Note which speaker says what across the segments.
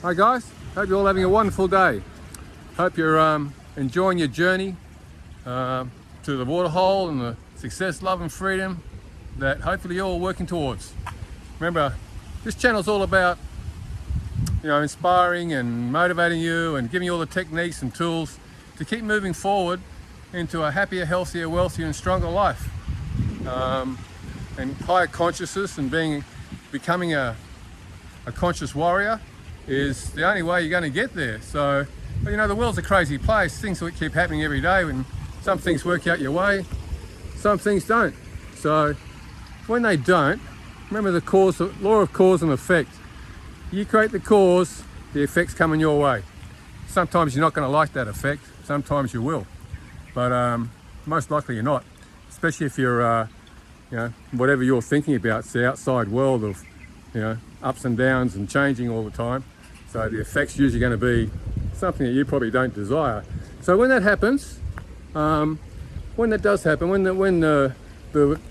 Speaker 1: Hi guys, hope you're all having a wonderful day. Hope you're enjoying your journey to the waterhole and the success, love and freedom that hopefully you're all working towards. Remember, this channel's all about inspiring and motivating you and giving you all the techniques and tools to keep moving forward into a happier, healthier, wealthier and stronger life. And higher consciousness and becoming a conscious warrior is the only way you're going to get there. So, the world's a crazy place. Things will keep happening every day, and some things work out your way, some things don't. So when they don't, remember the law of cause and effect. You create the cause, the effect's coming your way. Sometimes you're not going to like that effect, sometimes you will, but most likely you're not, especially if you're whatever you're thinking about, it's the outside world of ups and downs and changing all the time. So the effect's usually going to be something that you probably don't desire. So when that happens, when that does happen, when the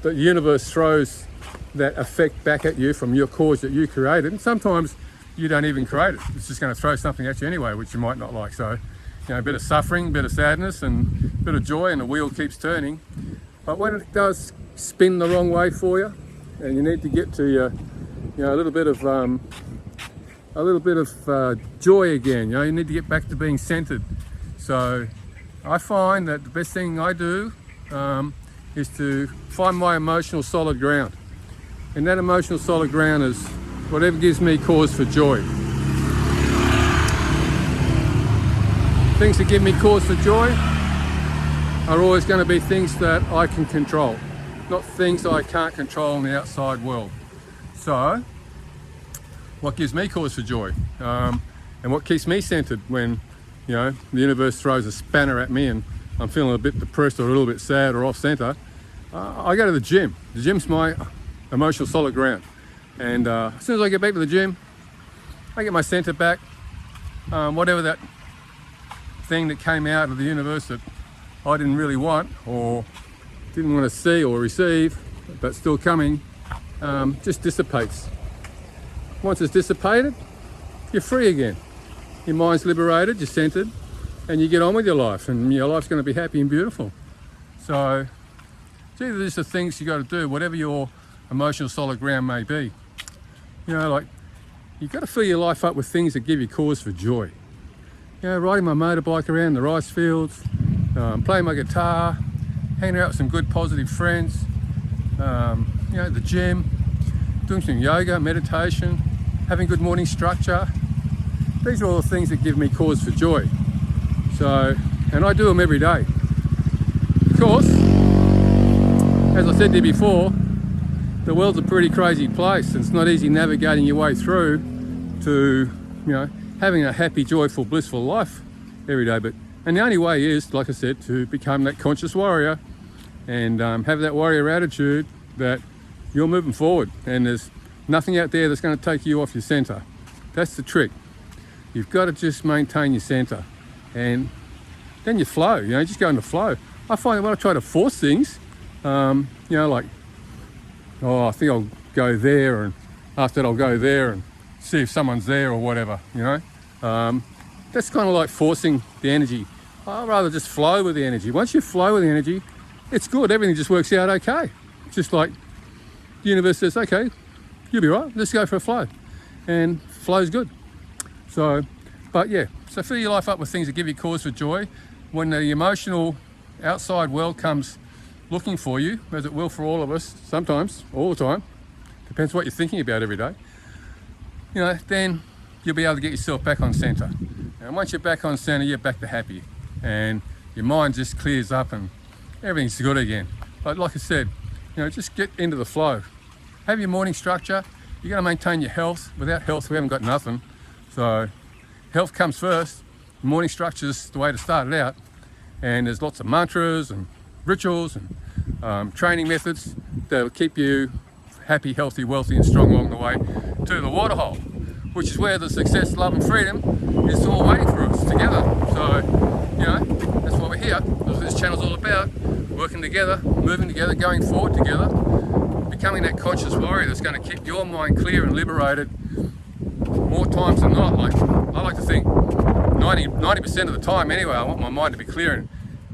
Speaker 1: universe throws that effect back at you from your cause that you created, and sometimes you don't even create it, it's just going to throw something at you anyway which you might not like. So a bit of suffering, a bit of sadness and a bit of joy, and the wheel keeps turning. But when it does spin the wrong way for you and you need to get to a little bit of joy again, you need to get back to being centered. So I find that the best thing I do is to find my emotional solid ground, and that emotional solid ground is whatever gives me cause for joy. Things that give me cause for joy are always going to be things that I can control, not things that I can't control in the outside world. So what gives me cause for joy, and what keeps me centered when the universe throws a spanner at me and I'm feeling a bit depressed or a little bit sad or off center, I go to the gym. The gym's my emotional solid ground, and as soon as I get back to the gym, I get my center back. Whatever that thing that came out of the universe that I didn't really want or didn't want to see or receive, but still coming, just dissipates. Once it's dissipated, you're free again. Your mind's liberated, you're centered, and you get on with your life, and your life's going to be happy and beautiful. So these are just the things you got to do, whatever your emotional solid ground may be. Like you've got to fill your life up with things that give you cause for joy. Riding my motorbike around the rice fields, playing my guitar, hanging out with some good positive friends, the gym, doing some yoga, meditation, having good morning structure. These are all the things that give me cause for joy. So, and I do them every day. Of course, as I said to you before, the world's a pretty crazy place, and it's not easy navigating your way through to, having a happy, joyful, blissful life every day. And the only way is, like I said, to become that conscious warrior and have that warrior attitude that you're moving forward and there's nothing out there that's going to take you off your center. That's the trick. You've got to just maintain your center, and then you flow. Just go into flow. I find that when I try to force things, like, I think I'll go there, and after that I'll go there and see if someone's there or whatever. That's kind of like forcing the energy. I'd rather just flow with the energy. Once you flow with the energy, it's good. Everything just works out okay. It's just like the universe says, okay, you'll be right. Let's go for a flow, and flow's good. So fill your life up with things that give you cause for joy. When the emotional outside world comes looking for you, as it will for all of us, sometimes, all the time, depends what you're thinking about every day, then you'll be able to get yourself back on center. And once you're back on center, you're back to happy, and your mind just clears up and everything's good again. But like I said, just get into the flow. Have your morning structure. You're going to maintain your health. Without health, we haven't got nothing. So health comes first. Morning structure is the way to start it out. And there's lots of mantras and rituals and training methods that will keep you happy, healthy, wealthy and strong along the way to the waterhole, which is where the success, love and freedom is all waiting for us together. So, that's why we're here. That's what this channel's all about. Working together, moving together, going forward together, becoming that conscious warrior that's going to keep your mind clear and liberated more times than not. Like think 90% of the time anyway, I want my mind to be clear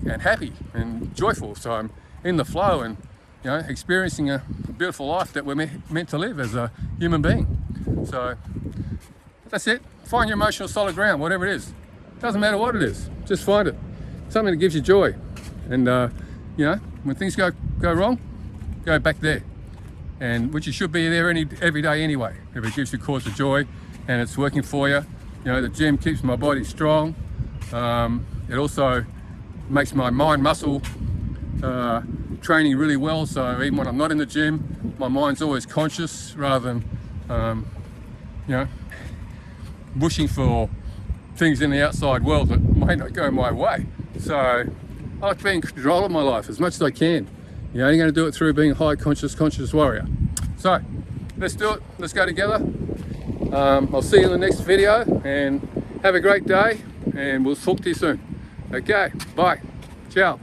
Speaker 1: and happy and joyful. So I'm in the flow and, you know, experiencing a beautiful life that we're meant to live as a human being. So that's it. Find your emotional solid ground, whatever it is. Doesn't matter what it is, just find it. Something that gives you joy. And you know, when things go wrong, go back there. And which you should be there every day anyway, if it gives you cause for joy and it's working for you. You know, the gym keeps my body strong. It also makes my mind muscle training really well. So even when I'm not in the gym, my mind's always conscious rather than, you know, wishing for things in the outside world that may not go my way. So I like to be in control of my life as much as I can. You know, you're going to do it through being a high conscious warrior. So let's do it. Let's go together. I'll see you in the next video and have a great day, and we'll talk to you soon. Okay, bye. Ciao.